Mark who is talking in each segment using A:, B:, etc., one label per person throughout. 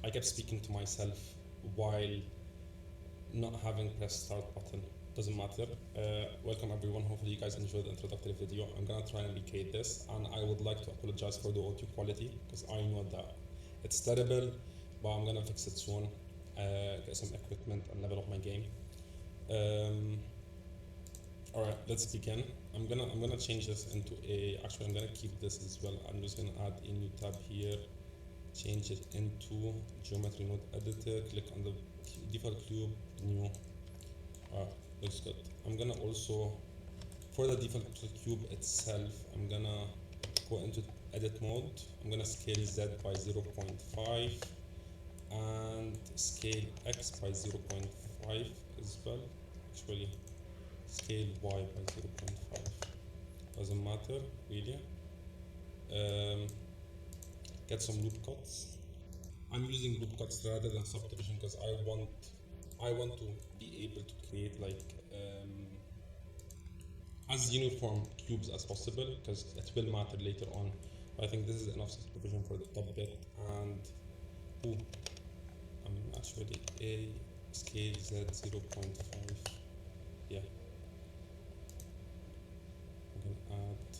A: I kept speaking to myself while not having pressed start button. Doesn't matter. Welcome everyone. Hopefully you guys enjoyed the introductory video. I'm gonna try and recreate this, and I would like to apologize for the audio quality because I know that it's terrible, but I'm gonna fix it soon. Get some equipment and level up my game. All right, let's begin. I'm gonna change this into a. Actually, I'm gonna keep this as well. I'm just gonna add a new tab here. Change it into geometry node editor. Click on the default cube, new. Looks good. I'm gonna also, for the default cube itself, I'm gonna go into edit mode. I'm gonna scale Z by 0.5 and scale X by 0.5 as well. Actually, scale Y by 0.5. Doesn't matter really. Get some loop cuts. I'm using loop cuts rather than subdivision because I want to be able to create like as uniform cubes as possible because it will matter later on. I think this is enough subdivision for the top bit, and actually a scale Z 0.5. Yeah, I'm gonna add,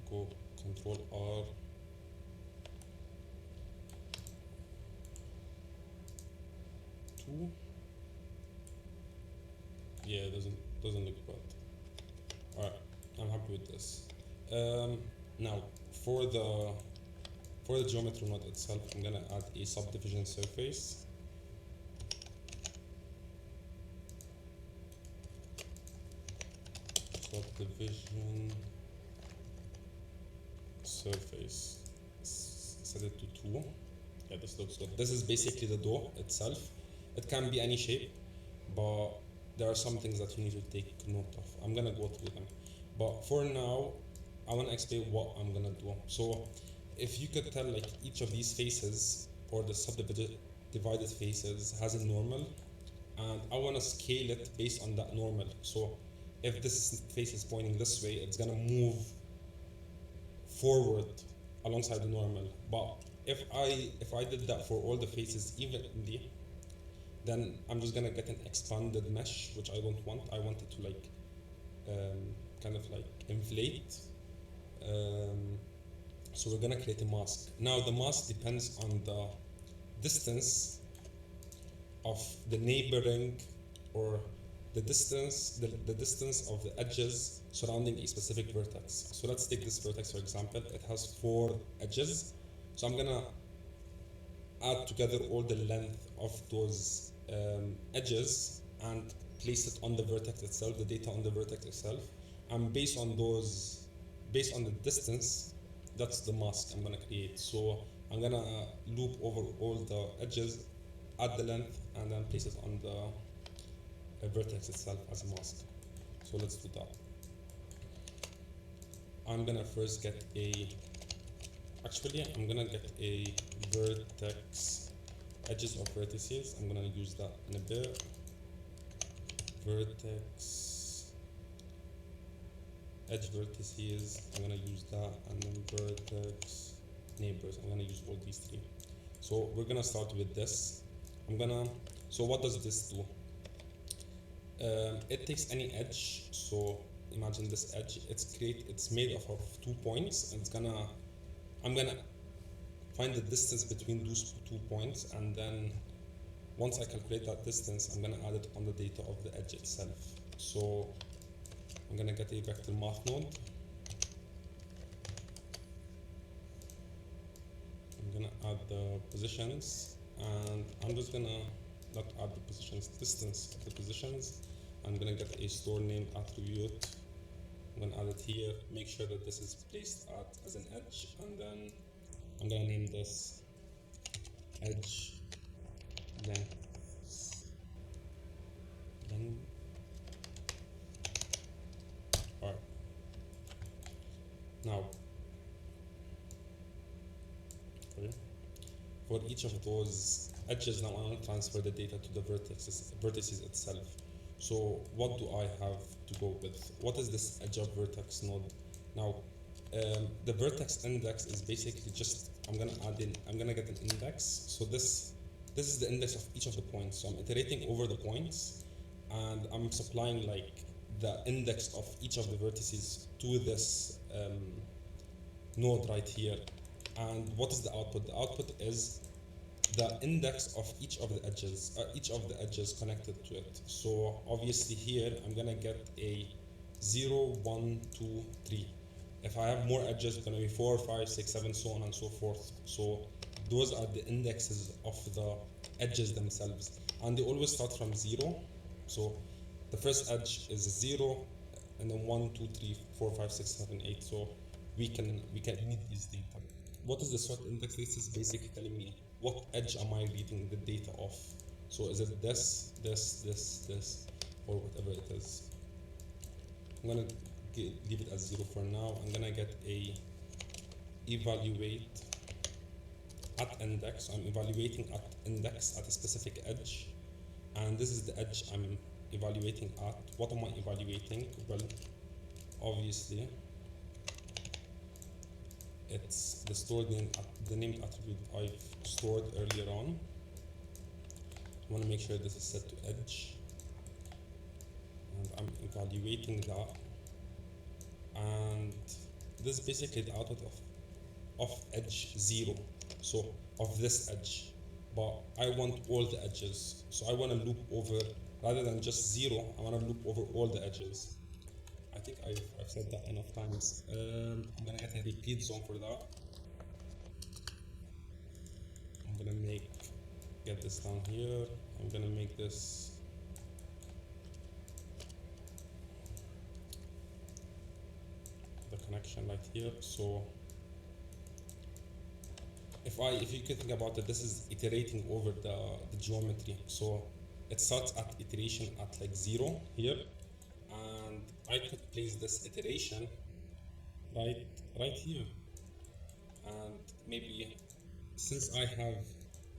A: go Control R, yeah, it doesn't look bad. Alright, I'm happy with this. Now for the geometry node itself, I'm gonna add a subdivision surface. Subdivision surface. Set it to 2. Yeah, this looks good. This is basically the door itself. It can be any shape, but there are some things that you need to take note of. I'm gonna go through them, but for now I want to explain what I'm gonna do. So if you could tell, like, each of these faces or the subdivided faces has a normal, and I want to scale it based on that normal. So if this face is pointing this way, it's gonna move forward alongside the normal. But if I did that for all the faces evenly, then I'm just gonna get an expanded mesh, which I don't want. I want it to like kind of like inflate. So we're gonna create a mask. Now the mask depends on the distance of the neighboring, or the distance of the edges surrounding a specific vertex. So let's take this vertex for example. It has 4 edges. So I'm gonna add together all the length of those edges and place it on the vertex itself, the data on the vertex itself, and based on the distance, that's the mask I'm gonna create. So I'm gonna loop over all the edges, add the length, and then place it on the vertex itself as a mask. So let's do that. I'm gonna first get I'm gonna get a vertex, edges of vertices. I'm gonna use that in a bit. Vertex, edge vertices, I'm gonna use that, and then vertex neighbors. I'm gonna use all these 3. So we're gonna start with this. So what does this do? It takes any edge. So imagine this edge. It's made of 2 points, and I'm gonna find the distance between those 2 points, and then once I calculate that distance, I'm gonna add it on the data of the edge itself. So I'm gonna get a vector math node. I'm gonna add the positions, and I'm just gonna not add the positions, distance of the positions. I'm gonna get a store name attribute. I'm gonna add it here, make sure that this is placed as an edge, and then I'm gonna name this edge length. Alright. Now, for each of those edges, now I want to transfer the data to the vertices itself. So what do I have to go with? What is this edge of vertex node? Now, the vertex index is basically just I'm gonna get an index. So this is the index of each of the points. So I'm iterating over the points, and I'm supplying like the index of each of the vertices to this node right here. And what is the output? The output is the index of each of the edges connected to it. So obviously here I'm gonna get a 0, 1, 2, 3. If I have more edges, it's gonna be 4, 5, 6, 7, so on and so forth. So those are the indexes of the edges themselves, and they always start from 0. So the first edge is 0, and then 1, 2, 3, 4, 5, 6, 7, 8. So we can read these data. What is the sort index? This is basically telling me what edge am I reading the data of. So is it this, or whatever it is. I'm gonna leave it as 0 for now. I'm gonna get a evaluate at index. I'm evaluating at index at a specific edge, and this is the edge I'm evaluating at. What am I evaluating? Well, obviously it's the stored name, the named attribute I've stored earlier on. I want to make sure this is set to edge, and I'm evaluating that, and this is basically the output of edge 0, so of this edge, but I want all the edges, so I want to loop over, rather than just 0, I want to loop over all the edges. I think I've said that enough times. I'm gonna get a repeat zone for that. I'm gonna get this down here. I'm gonna make this the connection right here. So if you can think about it, this is iterating over the geometry. So it starts at iteration at like 0 here, and I could place this iteration right here, and maybe since I have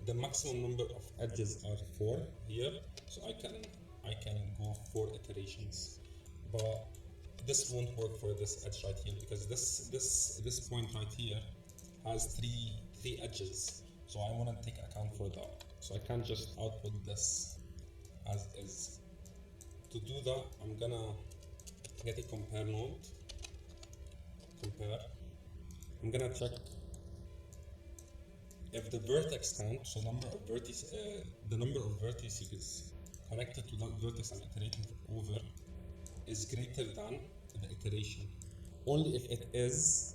A: the maximum number of edges are 4 here, so I can go 4 iterations, but this won't work for this edge right here, because this point right here has three edges, so I want to take account for that. So I can't just output this as is. To do that, I'm gonna get a compare node. Compare. I'm gonna check if the vertex count, so the number of vertices connected to that vertex I'm iterating over, is greater than the iteration. Only if it is,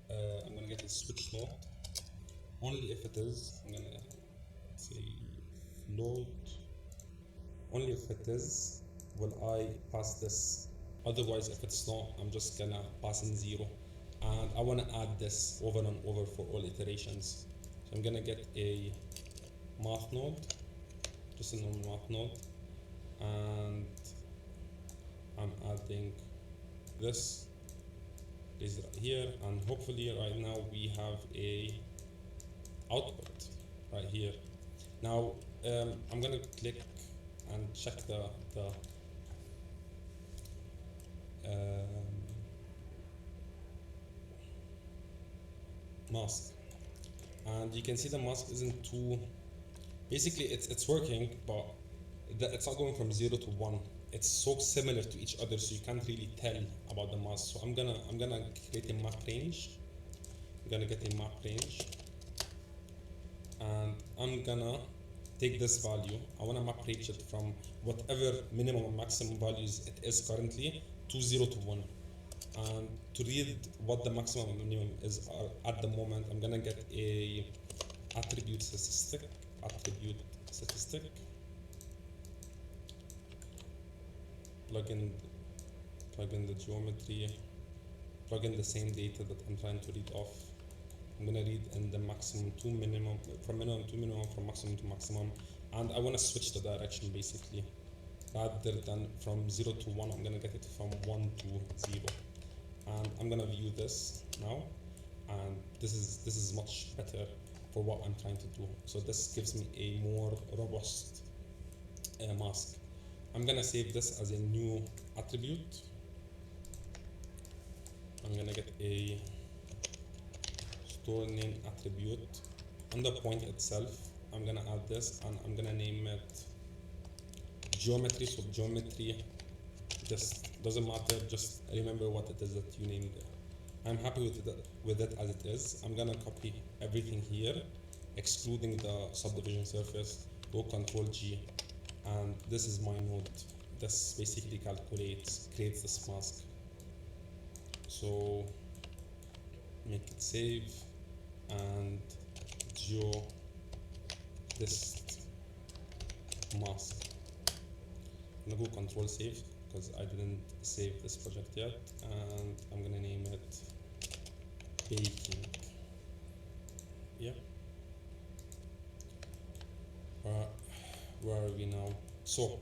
A: I'm gonna get a switch node. Only if it is, I'm gonna say float. Only if it is will I pass this. Otherwise, if it's not, I'm just gonna pass in 0. And I wanna add this over and over for all iterations. So I'm gonna get a math node, just a normal math node, and I'm adding this is right here, and hopefully right now we have a output right here. Now I'm gonna click and check the mask, and you can see the mask isn't too, basically it's working, but it's not going from 0 to 1. It's so similar to each other, so you can't really tell about the mask. So I'm gonna create a map range. I'm gonna get a map range, and I'm gonna take this value. I wanna map range it from whatever minimum and maximum values it is currently to 0 to 1. And to read what the maximum and minimum is at the moment, I'm gonna get a attribute statistic, plug in the geometry, plug in the same data that I'm trying to read off. I'm gonna read in the maximum to minimum, from minimum to minimum, from maximum to maximum, and I wanna switch the direction basically. Rather than from 0 to 1, I'm gonna get it from 1 to 0. And I'm gonna view this now, and this is much better for what I'm trying to do. So this gives me a more robust mask. I'm gonna save this as a new attribute, I'm gonna get a store name attribute. On the point itself, I'm gonna add this and I'm gonna name it geometry. So geometry, just doesn't matter, just remember what it is that you named it. I'm happy with it as it is. I'm gonna copy everything here, excluding the subdivision surface. Go Control G, and this is my node. This basically creates this mask. So make it save and geo this mask. I'm gonna go Control save because I didn't save this project yet, and I'm gonna name it baking. Yeah. Where are we now? So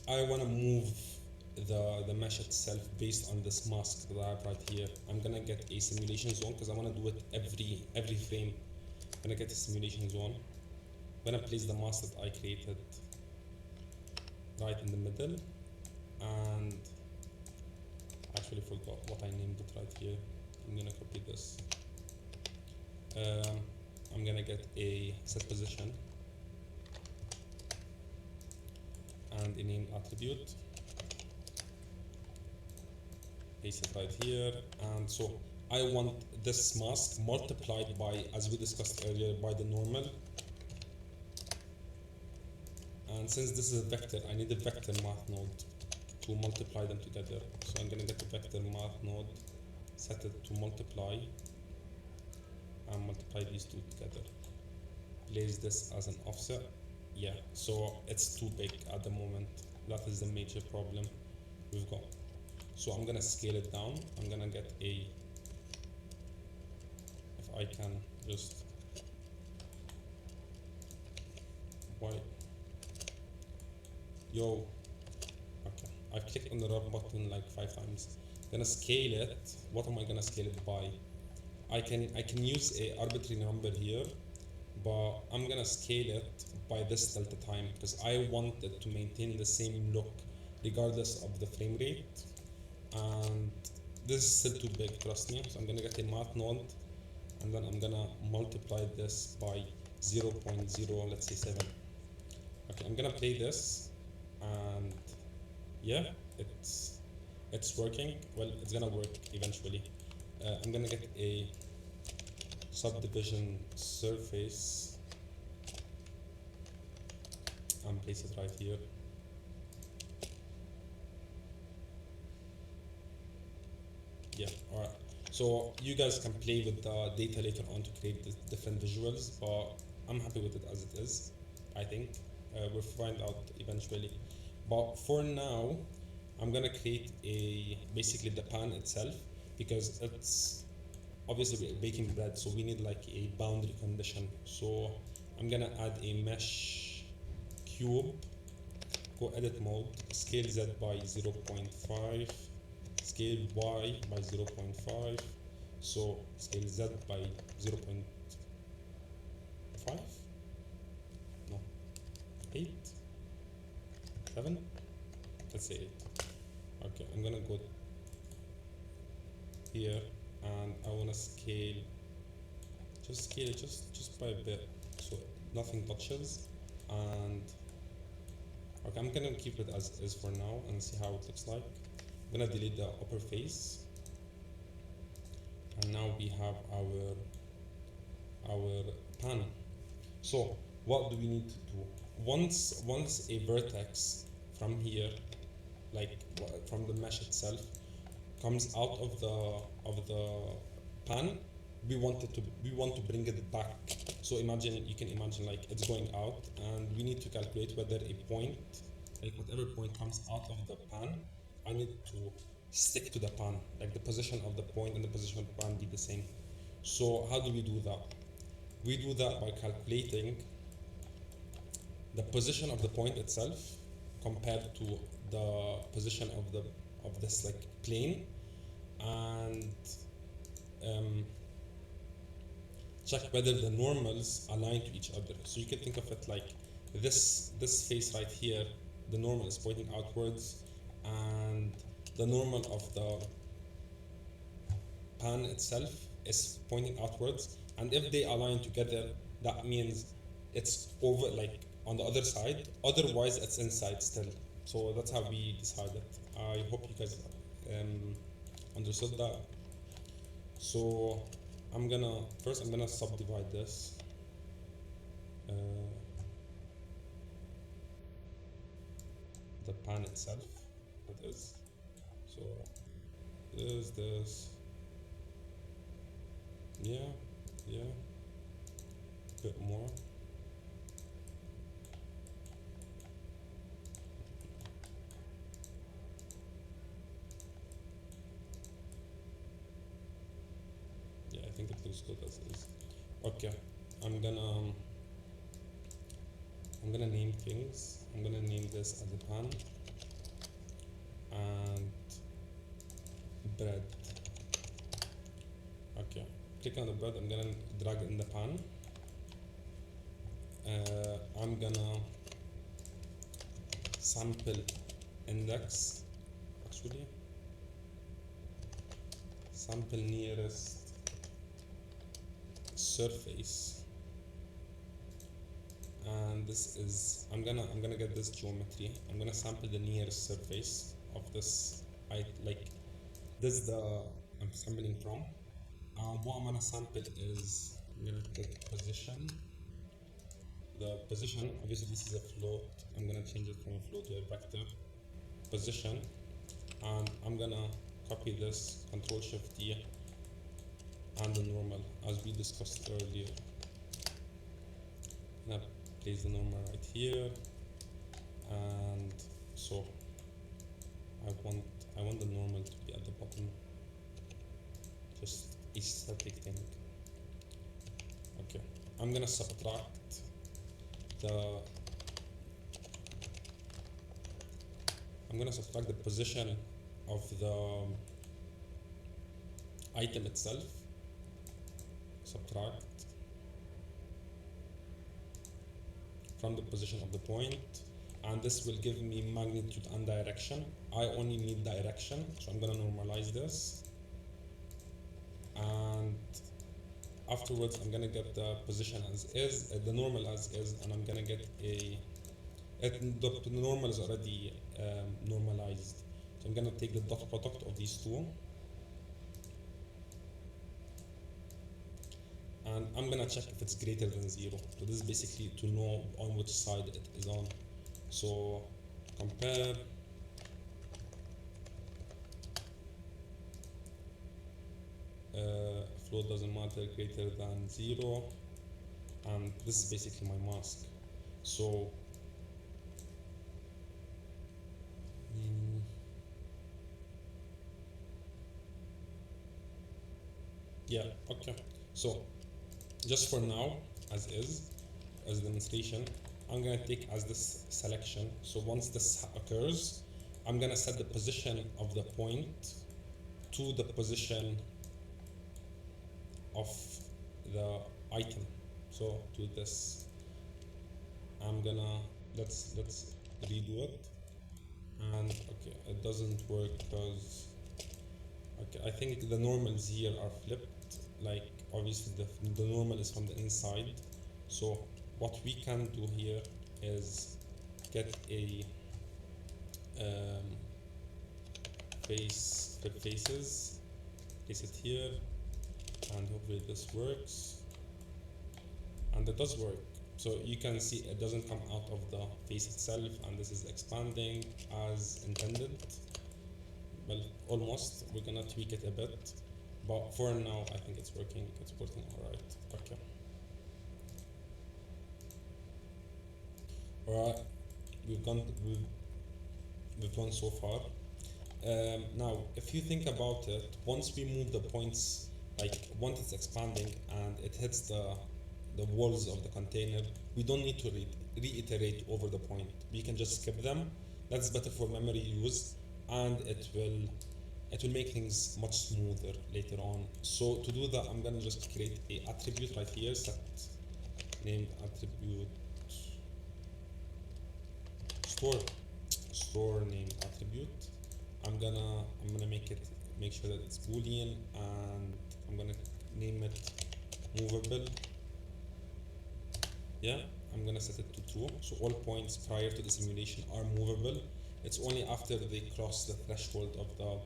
A: I want to move the mesh itself based on this mask that I have right here. I'm gonna get a simulation zone because I want to do it every frame. I'm gonna get a simulation zone. I'm gonna place the mask that I created right in the middle, and actually forgot what I named it right here. I'm gonna copy this. I'm gonna get a set position and a name attribute, paste it right here. And so I want this mask multiplied by, as we discussed earlier, by the normal. And since this is a vector, I need a vector math node to multiply them together. So I'm gonna get a vector math node, set it to multiply, and multiply these two together. Place this as an offset. Yeah, so it's too big at the moment. That is the major problem we've got. So I'm gonna scale it down. I'm gonna get a, if I can just, why? Yo, okay. I've clicked on the rub button like 5 times. Gonna scale it. What am I gonna scale it by? I can use a arbitrary number here, but I'm gonna scale it by this delta time because I want it to maintain the same look regardless of the frame rate. And this is still too big, trust me. So I'm gonna get a math node, and then I'm gonna multiply this by 0.0, let's say 7. Okay, I'm gonna play this, and yeah, it's working. Well, it's gonna work eventually. I'm gonna get a subdivision surface and place it right here. Yeah, alright. So you guys can play with the data later on to create the different visuals, but I'm happy with it as it is, I think. We'll find out eventually. But for now, I'm gonna create basically the pan itself, because it's obviously baking bread, so we need like a boundary condition. So I'm gonna add a mesh cube, go edit mode, scale Z by 0.5, scale Y by 0.5, so scale Z by 0.5, no, 8, 7, let's say 8. Okay, I'm gonna go here, and I want to scale it just by a bit, so nothing touches. And okay, I'm gonna keep it as is for now and see how it looks like. I'm gonna delete the upper face, and now we have our pan. So what do we need to do? Once a vertex from here, like from the mesh itself, comes out of the pan, we want to bring it back. So you can imagine like it's going out, and we need to calculate whether a point, like whatever point comes out of the pan, I need to stick to the pan, like the position of the point and the position of the pan be the same. So how do we do that? We do that by calculating the position of the point itself compared to the position of this like plane, and check whether the normals align to each other. So you can think of it like this face right here, the normal is pointing outwards, and the normal of the pan itself is pointing outwards, and if they align together, that means it's over, like on the other side, otherwise it's inside still. So that's how we decided. I hope you guys understood that. So I'm gonna subdivide this. The pan itself, that is. So this, yeah, bit more. Yeah, I think it looks good as is. Okay, I'm gonna name things. I'm gonna name this as a pan and bread. Okay, click on the bread. I'm gonna drag it in the pan. I'm gonna sample index, actually sample nearest surface, and this is I'm gonna get this geometry. I'm gonna sample the nearest surface of this height, like this is the I'm sampling from. What I'm gonna sample is I'm gonna take position. The position, obviously this is a float. I'm gonna change it from a float to a vector. Position, and I'm gonna copy this, Control Shift D, and the normal as we discussed earlier. I'm gonna place the normal right here, and so I want the normal to be at the bottom. Just aesthetic thing. Okay, I'm gonna subtract the position of the item itself. Subtract from the position of the point, and this will give me magnitude and direction. I only need direction, so I'm gonna normalize this, and afterwards I'm gonna get the position as is, the normal as is, and I'm gonna get the normal is already normalized. So I'm gonna take the dot product of these two, and I'm gonna check if it's greater than 0. So this is basically to know on which side it is on. So compare float doesn't matter, greater than 0, and this is basically my mask. So yeah, okay. So just for now, as is, as a demonstration, I'm gonna take as this selection. So once this occurs, I'm gonna set the position of the point to the position of the item. So to this, I'm gonna let's redo it. And okay, it doesn't work because okay, I think the normals here are flipped. Like obviously the normal is from the inside. So what we can do here is get a faces, place it here, and hopefully this works, and it does work. So you can see it doesn't come out of the face itself, and this is expanding as intended. Well, almost. We're gonna tweak it a bit, but for now I think it's working all right. Okay, all right, we've gone so far. Now if you think about it, once we move the points, like once it's expanding and it hits the walls of the container, we don't need to reiterate over the point. We can just skip them. That's better for memory use, and it will make things much smoother later on. So to do that, I'm gonna just create a attribute right here, set named attribute store name attribute. I'm gonna make it make sure that it's Boolean, and I'm gonna name it movable. Yeah, I'm gonna set it to true. So all points prior to the simulation are movable. It's only after they cross the threshold of the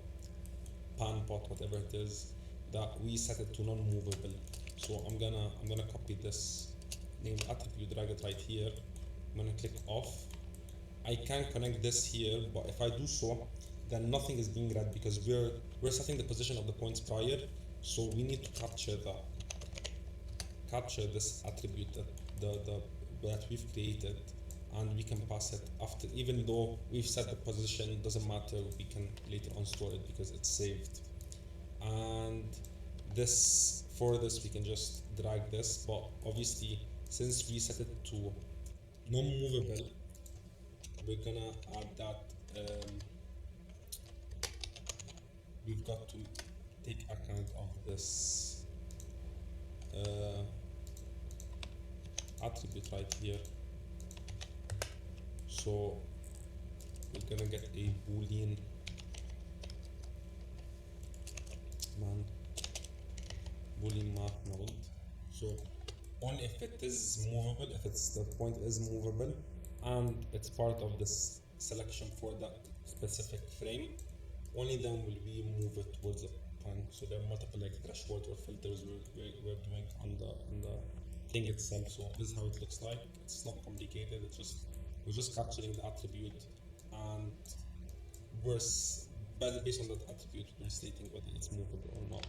A: pan pot, whatever it is, that we set it to non-movable. So I'm gonna copy this named attribute, drag it right here. I'm gonna click off. I can connect this here, but if I do so, then nothing is being read because we're setting the position of the points prior. So we need to capture this attribute that we've created, and we can pass it after. Even though we've set the position, it doesn't matter, we can later on store it because it's saved. And for this we can just drag this, but obviously since we set it to non-movable, we're gonna add that we've got to take account of this attribute right here. So we're gonna get a Boolean math node. So only if it is movable, if the point is movable and it's part of this selection for that specific frame, only then will we move it towards the pan. So there are multiple like thresholds or filters we're doing on the thing itself. So this is how it looks like. It's not complicated. We're just capturing the attribute, and based on that attribute, we're stating whether it's movable or not.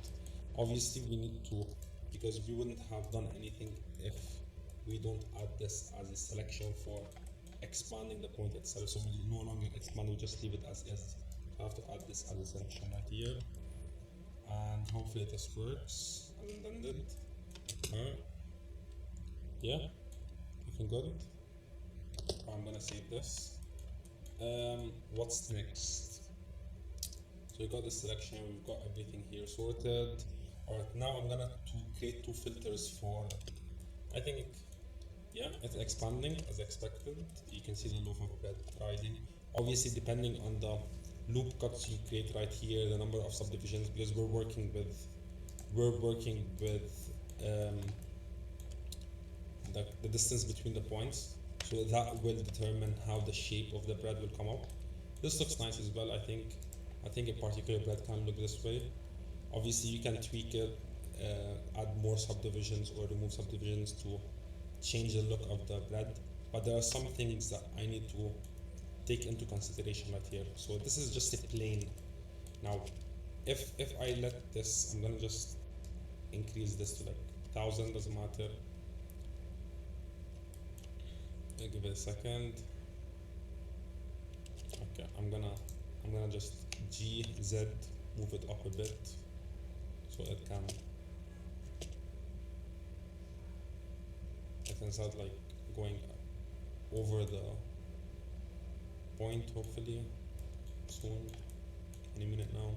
A: Obviously, we need to, because we wouldn't have done anything if we don't add this as a selection for expanding the point itself. So we no longer expand, we just leave it as is. I have to add this as a selection right here, and hopefully this works as intended. Alright. Yeah, looking good. I'm gonna save this. What's next? So we got the selection, we've got everything here sorted. Alright, now I'm gonna create two filters for, I think, yeah, it's expanding as expected. You can see the loaf of bread rising. Obviously, depending on the loop cuts you create right here, the number of subdivisions, because we're working with the distance between the points. So that will determine how the shape of the bread will come up. This looks nice as well. I think a particular bread can look this way. Obviously, you can tweak it, add more subdivisions or remove subdivisions to change the look of the bread. But there are some things that I need to take into consideration right here. So this is just a plane. Now, if I let this, I'm gonna just increase this to like 1000, doesn't matter. I'll give it a second. Okay, I'm gonna just GZ move it up a bit so it can start like going over the point, hopefully soon, any minute now.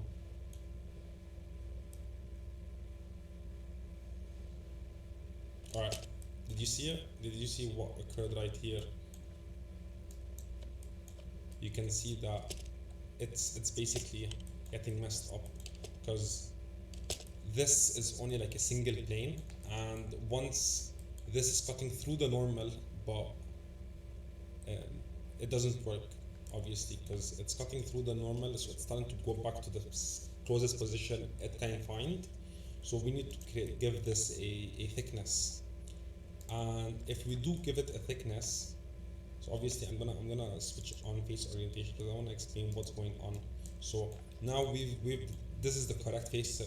A: Alright, did you see it? Did you see what occurred right here? You can see that it's basically getting messed up because this is only like a single plane, and once this is cutting through the normal, but it doesn't work obviously because it's cutting through the normal, so it's starting to go back to the closest position it can find. So we need to give this a thickness, and if we do give it a thickness, so obviously I'm gonna switch on face orientation because I want to explain what's going on. So now this is the correct face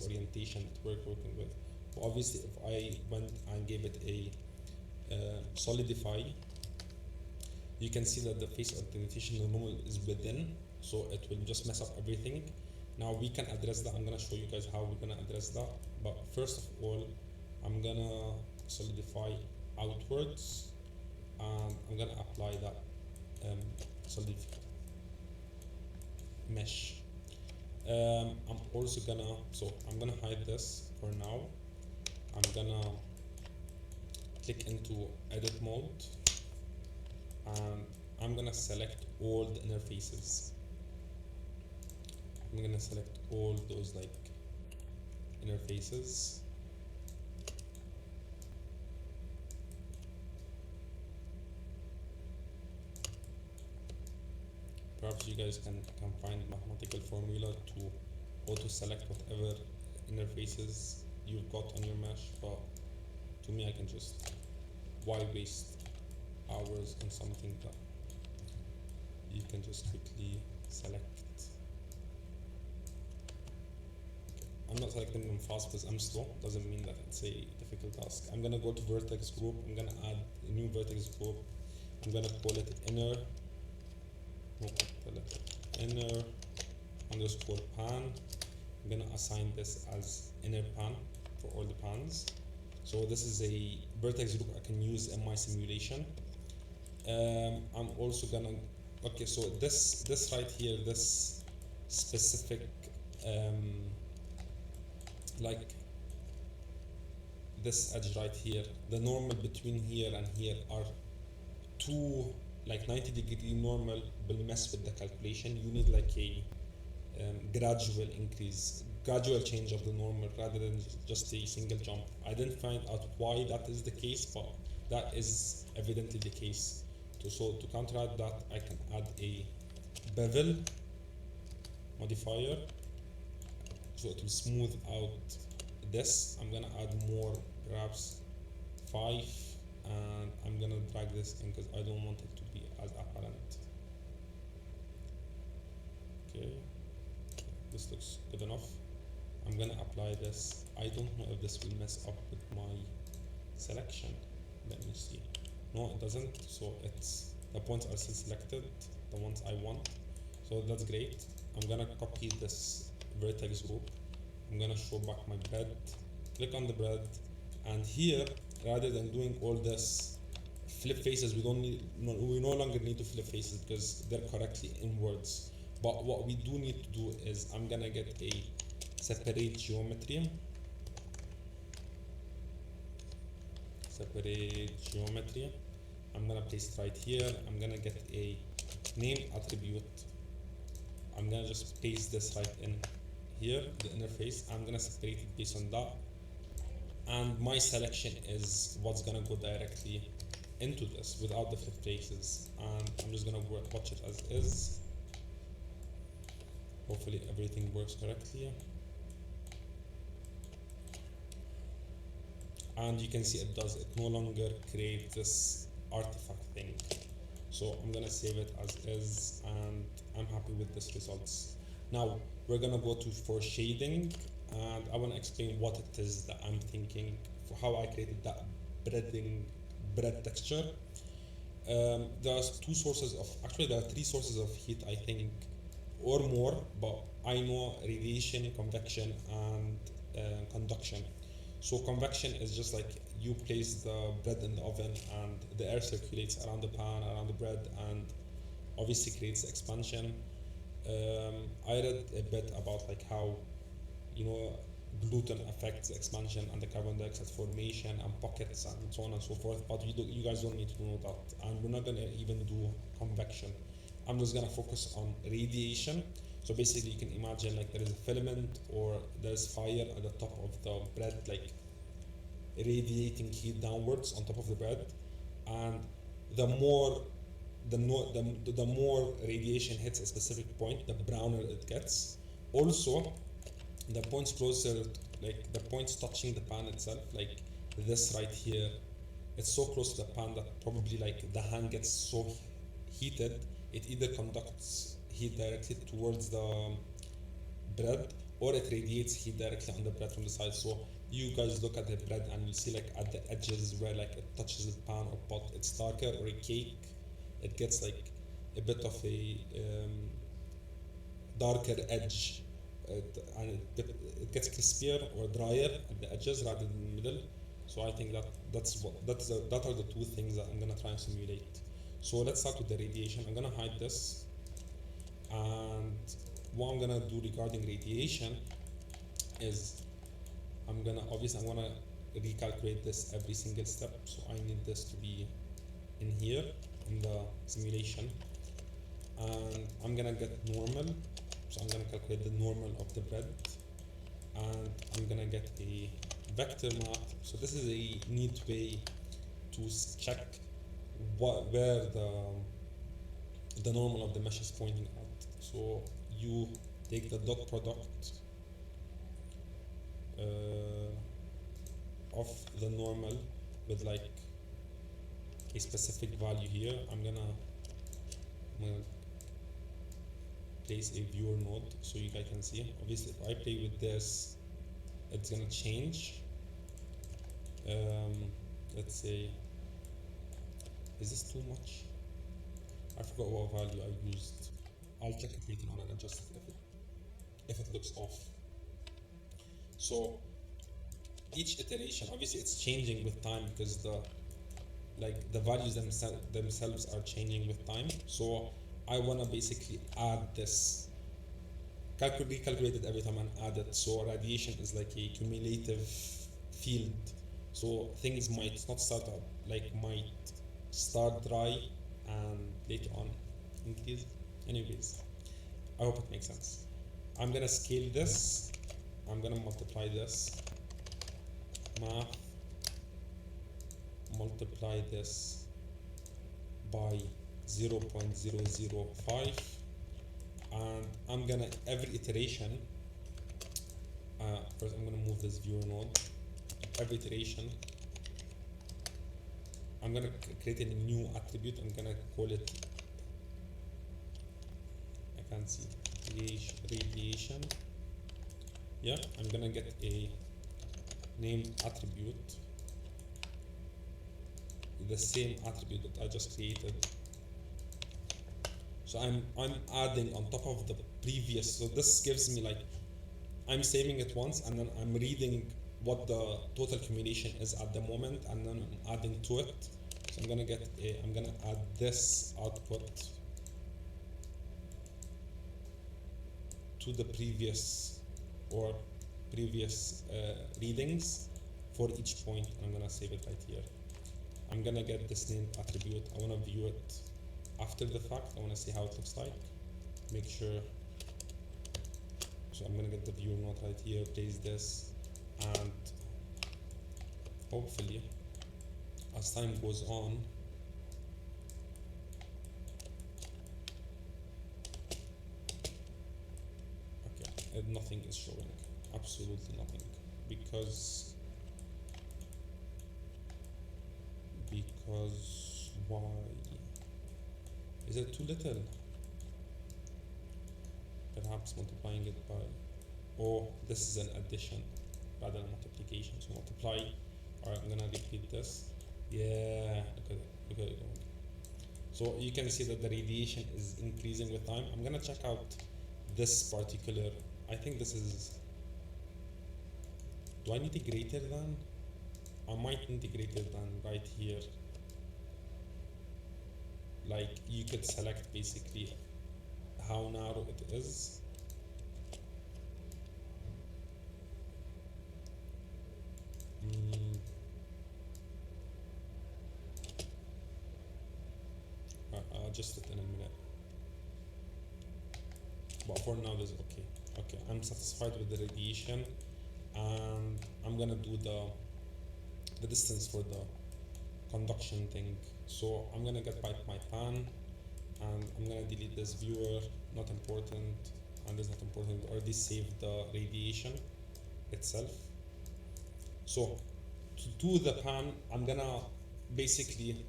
A: orientation that we're working with. But obviously, if I went and gave it a solidify, you can see that the face orientation normal is within, so it will just mess up everything. Now we can address that. I'm gonna show you guys how we're gonna address that. But first of all, I'm gonna solidify outwards, and I'm gonna apply that solidify mesh. I'm also I'm gonna hide this for now. I'm gonna click into edit mode, and I'm gonna select all the interfaces. I'm gonna select all those like interfaces. Perhaps you guys can find mathematical formula to auto select whatever interfaces you've got on your mesh, but to me I can just, why waste hours on something that you can just quickly select. I'm not selecting them fast because I'm slow, doesn't mean that it's a difficult task. I'm gonna go to vertex group, I'm gonna add a new vertex group, I'm gonna call it inner, inner underscore pan. I'm gonna assign this as inner pan for all the pans. So this is a vertex group I can use in my simulation. I'm also gonna, okay, so this right here, this specific like this edge right here, the normal between here and here are two like 90-degree normal will mess with the calculation. You need like a gradual increase, gradual change of the normal rather than just a single jump. I didn't find out why that is the case, but that is evidently the case. So to counteract that, I can add a bevel modifier, so it will smooth out this. I'm gonna add more, perhaps 5, and I'm gonna drag this in because I don't want it to be as apparent. Okay, this looks good enough. I'm gonna apply this. I don't know if this will mess up with my selection. Let me see. No, it doesn't. So it's, the points are still selected, the ones I want. So that's great. I'm gonna copy this vertex group. I'm gonna show back my bread. Click on the bread, and here, rather than doing all this flip faces, we no longer need to flip faces because they're correctly inwards. But what we do need to do is, I'm gonna get a separate geometry. I'm gonna place it right here. I'm gonna get a name attribute. I'm gonna just paste this right in here, the interface. I'm gonna separate it based on that. And my selection is what's gonna go directly into this without the flip faces. And I'm just gonna watch it as is. Hopefully everything works correctly. And you can see it does, it no longer creates this artifact thing. So I'm gonna save it as is, and I'm happy with this results. Now we're gonna go for shading, and I wanna explain what it is that I'm thinking for how I created that bread texture. There's two sources of, actually there are 3 sources of heat, I think, or more, but I know radiation, convection, and conduction. So convection is just like you place the bread in the oven and the air circulates around the pan, around the bread, and obviously creates expansion. I read a bit about like how, you know, gluten affects the expansion and the carbon dioxide formation and pockets and so on and so forth, but you guys don't need to know that, and we're not gonna even do convection. I'm just gonna focus on radiation. So basically you can imagine like there is a filament or there's fire at the top of the bread, like radiating heat downwards on top of the bread, and the more radiation hits a specific point, the browner it gets. Also, the points closer, like the points touching the pan itself, like this right here, it's so close to the pan that probably like the hand gets so heated, it either conducts heat directly towards the bread or it radiates heat directly on the bread from the side. So you guys look at the bread and you see like at the edges where like it touches the pan or pot, it's darker, or a cake, it gets like a bit of a darker edge, and it gets crispier or drier at the edges rather than the middle. So I think that are the 2 things that I'm gonna try and simulate. So let's start with the radiation. I'm gonna hide this, and what I'm gonna do regarding radiation is I'm gonna recalculate this every single step. So I need this to be in here in the simulation, and I'm gonna get normal So I'm gonna calculate the normal of the bread, and I'm gonna get a vector math. So this is a neat way to check where the normal of the mesh is pointing at. So you take the dot product of the normal with like a specific value here. I'm gonna place a viewer node so you guys can see. Obviously, if I play with this, it's gonna change. Let's say, is this too much? I forgot what value I used. I'll check it later on and adjust it if it looks off. So each iteration, obviously, it's changing with time because the values themselves are changing with time. So I wanna basically add this, recalculate it every time and add it. So radiation is like a cumulative field. So things might not start up, might start dry and later on increase. Anyways, I hope it makes sense. I'm gonna scale this. I'm gonna multiply this. Math multiply this by 0.005, and I'm gonna every iteration. First, I'm gonna move this viewer node. Every iteration, I'm gonna create a new attribute. I'm gonna call it, I can't see, radiation. Yeah, I'm gonna get a named attribute, the same attribute that I just created. So I'm adding on top of the previous. So this gives me I'm saving it once and then I'm reading what the total accumulation is at the moment, and then I'm adding to it. So I'm gonna add this output to the previous readings for each point. I'm gonna save it right here. I'm gonna get this named attribute. I wanna view it after the fact. I wanna see how it looks like. Make sure. So I'm gonna get the viewer node right here, place this, and hopefully as time goes on, okay, nothing is showing, absolutely nothing, because why? Is it too little? Perhaps multiplying it by, oh, this is an addition rather than multiplication. So multiply. Alright, I'm gonna repeat this. Yeah, look at it going. So you can see that the radiation is increasing with time. I'm gonna check out this particular, I think this is, do I need a greater than? I might need a greater than right here. You could select basically how narrow it is. I'll adjust it in a minute. But for now, this is okay. Okay, I'm satisfied with the radiation, and I'm gonna do the distance for the conduction thing. So I'm gonna get my pan, and I'm gonna delete this viewer, not important, and this not important. Already saved the radiation itself. So to do the pan, I'm gonna basically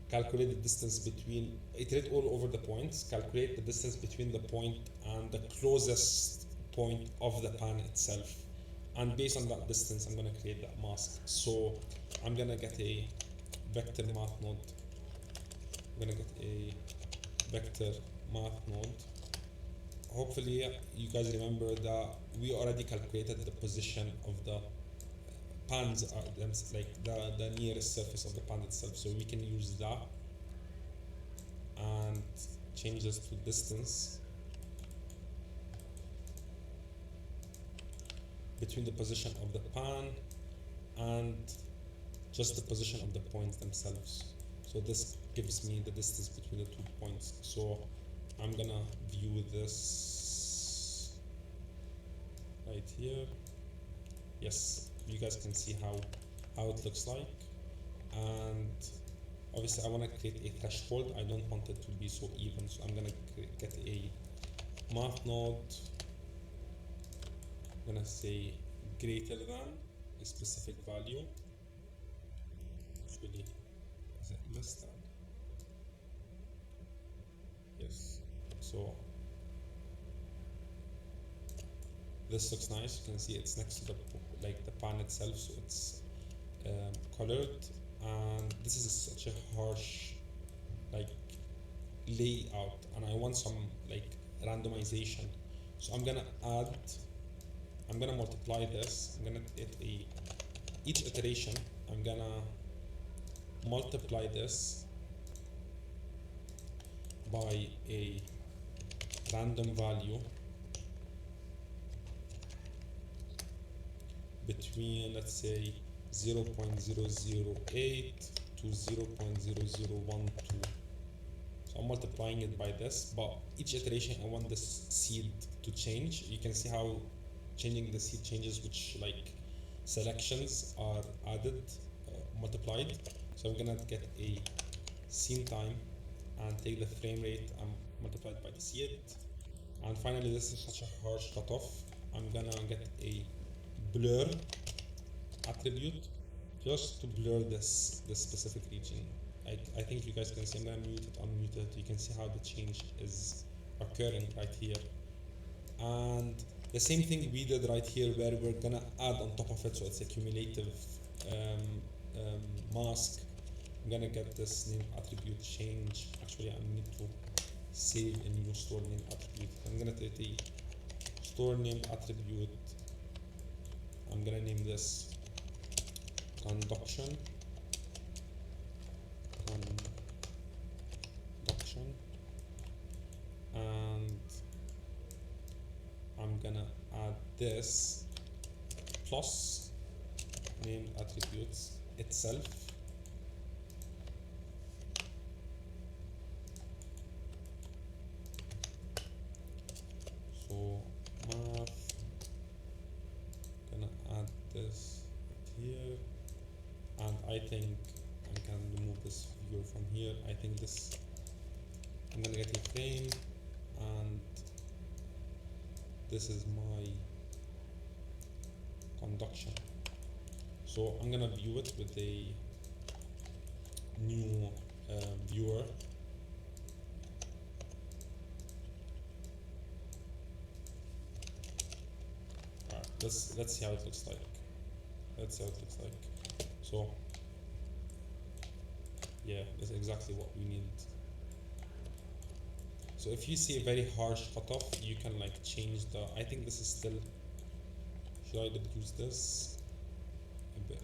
A: calculate the distance between, iterate all over the points, calculate the distance between the point and the closest point of the pan itself. And based on that distance, I'm gonna create that mask. So I'm gonna get a vector math node. I'm gonna get a vector math node. Hopefully you guys remember that we already calculated the position of the pans, the nearest surface of the pan itself. So we can use that and change this to distance between the position of the pan and just the position of the points themselves. So this gives me the distance between the 2 points. So I'm gonna view this right here. Yes, you guys can see how it looks like. And obviously I want to create a threshold. I don't want it to be so even, so I'm gonna get a math node. I'm gonna say greater than a specific value. Actually, is it less than? Yes. So this looks nice. You can see it's next to the the pan itself, so it's colored. And this is such a harsh like layout, and I want some like randomization. So I'm gonna multiply this. I'm gonna get each iteration. I'm gonna multiply this by a random value between, let's say, 0.008 to 0.0012. So I'm multiplying it by this, but each iteration I want this seed to change. You can see how changing the seed changes which like selections are added, multiplied. So I'm gonna get a scene time and take the frame rate and multiply it by the seed. And finally, this is such a harsh cutoff. I'm gonna get a blur attribute just to blur this specific region. I think you guys can see. I'm gonna mute it, unmute it. You can see how the change is occurring right here. And the same thing we did right here, where we're gonna add on top of it, so it's a cumulative mask. I'm gonna get this name attribute change. Actually, I need to save a new store name attribute. I'm gonna take the store name attribute. I'm gonna name this conduction, and I'm gonna add this plus named attributes itself. So math, gonna add this here, and I think I can remove this viewer from here. I think this, I'm gonna get a frame, and this is my conduction. So I'm gonna view it with a new viewer. Let's see how it looks like. So yeah, that's exactly what we need. So if you see a very harsh cutoff, you can like change the, I think this is still, should I reduce this a bit?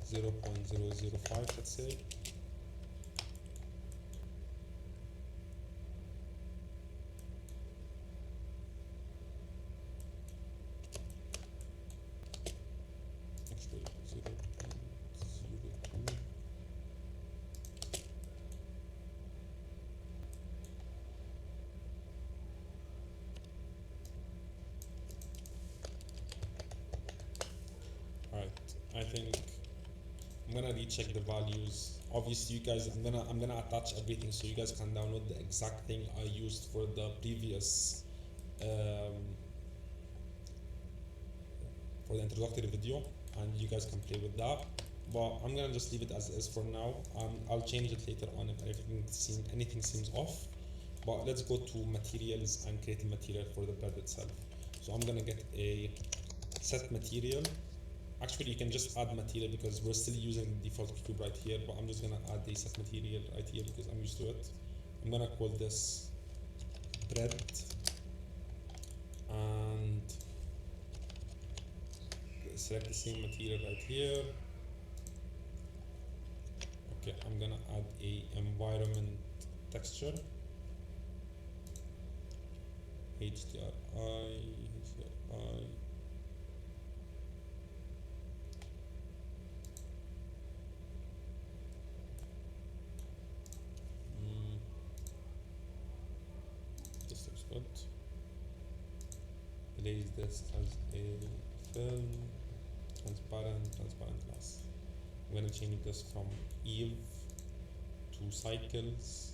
A: .005, let's say. Actually, 0.02. Alright, I think I'm gonna recheck the values. Obviously, you guys, I'm gonna attach everything so you guys can download the exact thing I used for the previous for the introductory video, and you guys can play with that. But I'm gonna just leave it as is for now. I'll change it later on if anything seems off. But let's go to materials and create a material for the bird itself. So I'm gonna get a set material. Actually, you can just add material because we're still using the default cube right here, but I'm just gonna add the set material right here because I'm used to it. I'm gonna call this bread, and select the same material right here. Okay, I'm gonna add a environment texture, HDRI. replace this as a film, transparent glass. I'm gonna change this from Eve to cycles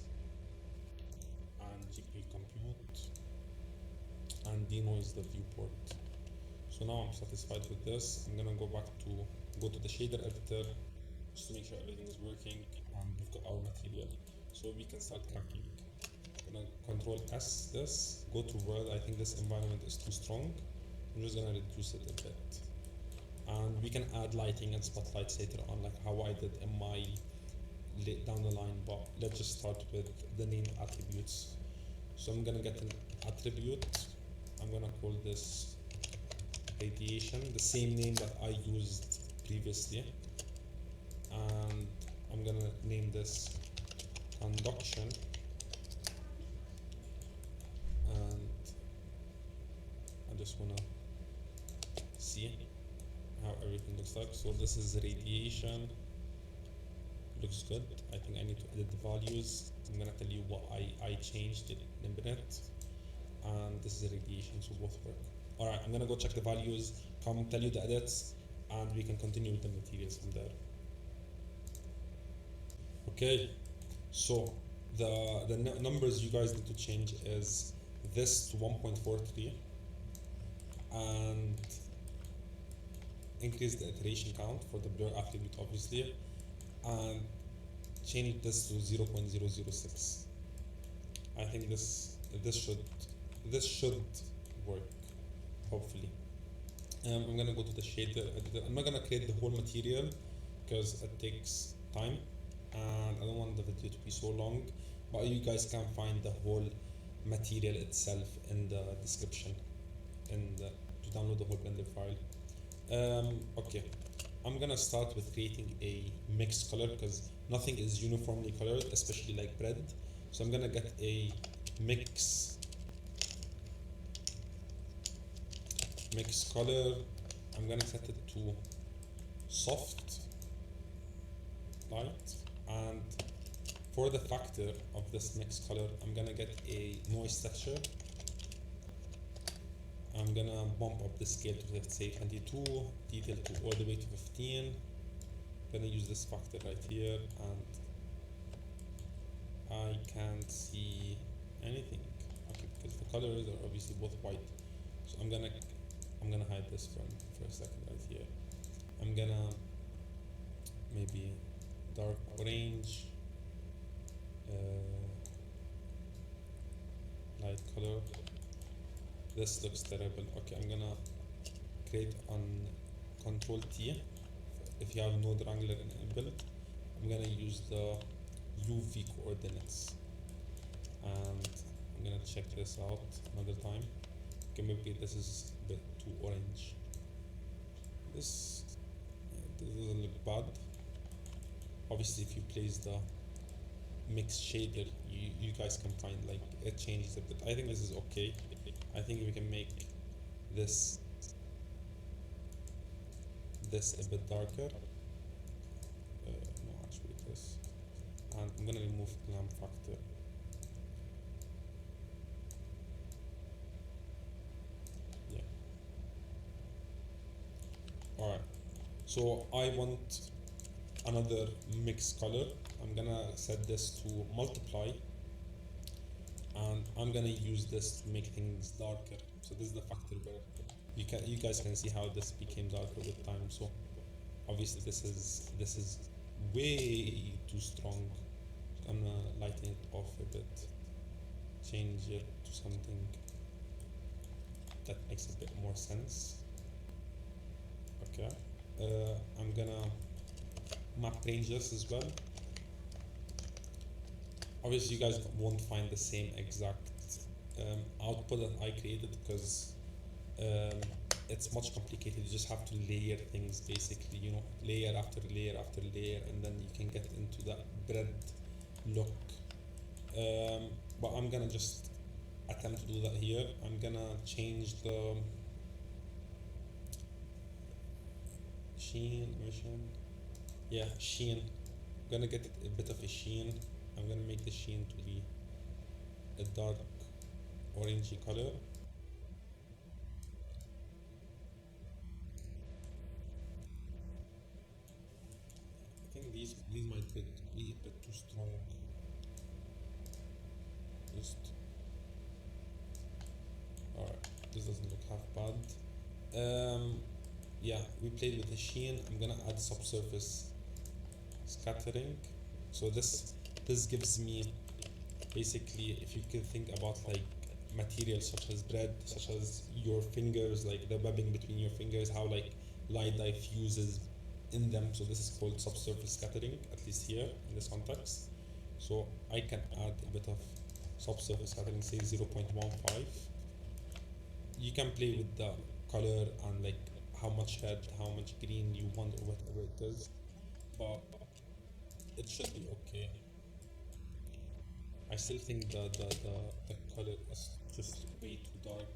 A: and GPU compute and denoise the viewport. So now I'm satisfied with this. I'm gonna go to the shader editor just to make sure everything is working, and we've got our material. So we can start cracking. I'm gonna Control S this, go to world. I think this environment is too strong. I'm just gonna reduce it a bit. And we can add lighting and spotlights later on, like how I did in my down the line, but let's just start with the name attributes. So I'm gonna get an attribute. I'm gonna call this radiation, the same name that I used previously, and I'm gonna name this conduction, and I just wanna see how everything looks like. So this is radiation, looks good. I think I need to edit the values. I'm gonna tell you what I changed it in a minute, and this is radiation, so both work. Alright, I'm gonna go check the values, come tell you the edits, and we can continue with the materials from there. Okay, so the numbers you guys need to change is this to 1.43 and increase the iteration count for the blur attribute obviously, and change this to 0.006. I think this should work, hopefully. I'm gonna go to the shader editor. I'm not gonna create the whole material because it takes time and I don't want the video to be so long, but you guys can find the whole material itself in the description to download the whole Blender file. Okay, I'm gonna start with creating a mixed color because nothing is uniformly colored, especially like bread. So I'm gonna get a mix color. I'm gonna set it to soft light, and for the factor of this mix color I'm gonna get a noise texture. I'm gonna bump up the scale to, let's say, 22, detail to all the way to 15. I'm gonna use this factor right here, and I can't see anything. Okay, because the colors are obviously both white. So I'm gonna hide this for a second right here. I'm gonna maybe dark orange, light color. This looks terrible. Okay, I'm gonna create on Control T. If you have Node Wrangler enabled, I'm gonna use the UV coordinates, and I'm gonna check this out another time. Okay, maybe this is a bit too orange. This doesn't look bad. Obviously, if you place the mixed shader, you guys can find like it changes a bit. I think this is okay. I think we can make this a bit darker. No, actually this. And I'm gonna remove lamp factor. Yeah. Alright. So I want another mixed color. I'm gonna set this to multiply, and I'm gonna use this to make things darker. So this is the factor where you guys can see how this became darker with time. So obviously this is way too strong. I'm gonna lighten it off a bit, change it to something that makes a bit more sense. Okay, I'm gonna map ranges as well. Obviously you guys won't find the same exact output that I created because it's much complicated. You just have to layer things basically, you know, layer after layer after layer, and then you can get into that bread look. But I'm gonna just attempt to do that here. I'm gonna change the sheen. Yeah, sheen. I'm gonna get a bit of a sheen. I'm gonna make the sheen to be a dark orangey color. these might be a bit too strong. Just alright, this doesn't look half bad. Yeah, we played with the sheen. I'm gonna add subsurface scattering. So this gives me basically, if you can think about like materials such as bread, such as your fingers, like the webbing between your fingers, how like light diffuses in them. So this is called subsurface scattering, at least here in this context. So I can add a bit of subsurface scattering, say 0.15. You can play with the color and like how much red, how much green you want, or whatever it is, but it should be okay. I still think the color is just way too dark.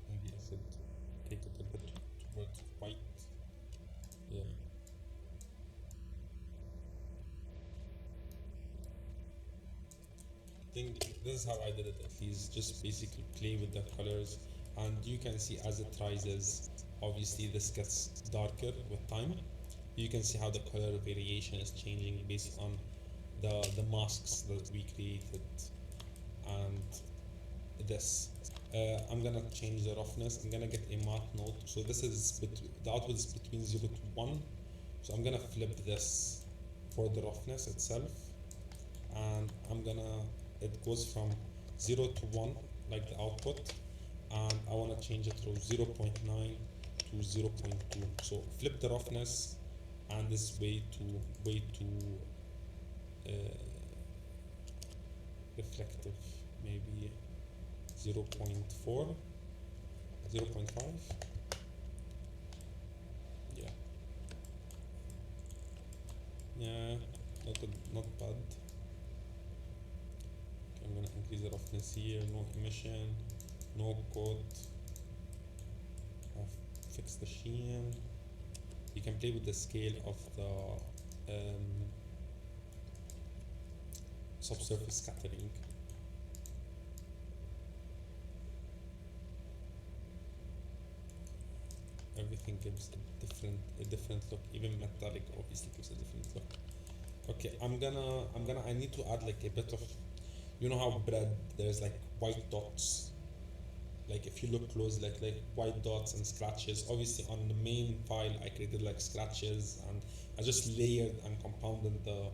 A: Maybe I should take it a bit towards white. Yeah. I think this is how I did it at least. Just basically play with the colors, and you can see as it rises, obviously this gets darker with time. You can see how the color variation is changing based on the masks that we created and this. I'm gonna change the roughness. I'm gonna get a matte node. So this is the output is between 0 to 1. So I'm gonna flip this for the roughness itself, and it goes from 0 to 1 like the output, and I want to change it from 0.9 to 0.2. So flip the roughness, and this way too uh, reflective, maybe 0.4, 0.5. Yeah, yeah, not bad. Okay, I'm gonna increase the roughness here, no emission, no code. Fix the sheen. You can play with the scale of the subsurface scattering. Everything gives a different look. Even metallic obviously gives a different look. Okay, I need to add like a bit of, you know how bread there's like white dots. Like if you look close, like white dots and scratches. Obviously on the main file I created like scratches, and I just layered and compounded the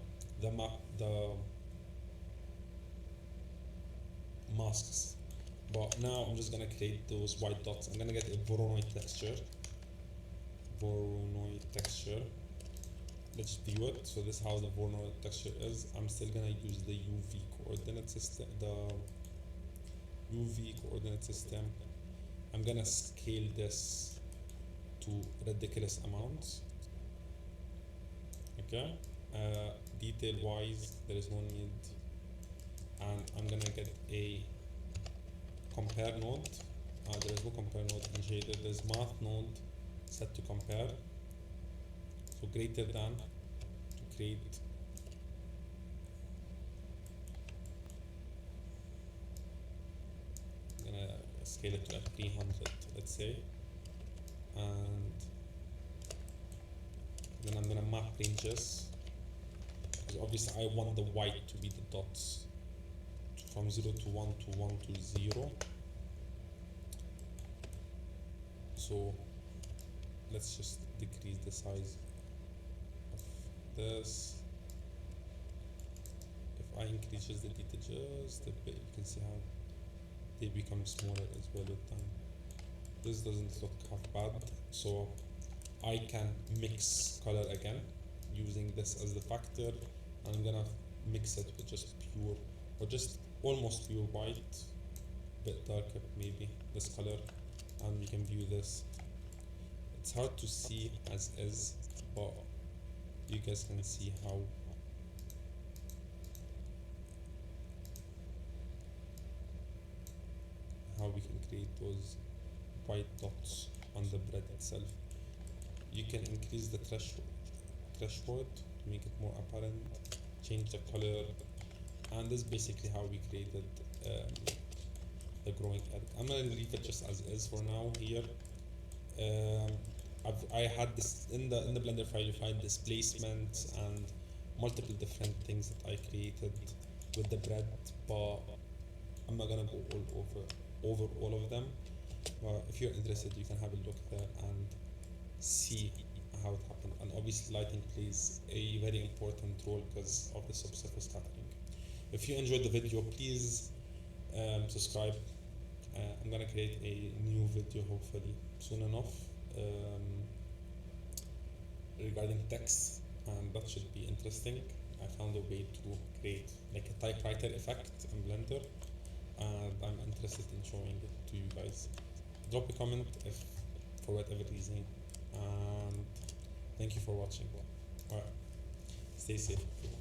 A: masks. But now I'm just gonna create those white dots. I'm gonna get a Voronoi texture. Let's view it. So this is how the Voronoi texture is. I'm still gonna use the UV coordinate system. I'm gonna scale this to ridiculous amounts. Okay. Detail wise, there is no need, and I'm gonna get a compare node. There is no compare node in shader. There's math node set to compare. So greater than to create. I'm gonna scale it to like 300, let's say, and then I'm gonna map ranges, because obviously I want the white to be the dots from 0 to 1 to 1 to 0. So let's just decrease the size of this. If I increases the detail just a bit, you can see how they become smaller as well with time. This doesn't look half bad, so I can mix color again using this as the factor, and I'm gonna mix it with just pure, or just almost pure white, bit darker maybe this color, and we can view this. It's hard to see as is, but you guys can see how we can create those white dots on the bread itself. You can increase the threshold to make it more apparent, change the color, and this is basically how we created the growing edge. I'm gonna leave it just as is for now here. Um, I had this in the Blender file. You find displacements and multiple different things that I created with the bread, but I'm not gonna go over all of them. But if you're interested, you can have a look there and see how it happened. And obviously, lighting plays a very important role because of the subsurface scattering. If you enjoyed the video, please subscribe. I'm gonna create a new video hopefully soon enough regarding text, and that should be interesting. I found a way to create like a typewriter effect in Blender, and I'm interested in showing it to you guys. Drop a comment if for whatever reason, and thank you for watching. Alright, stay safe.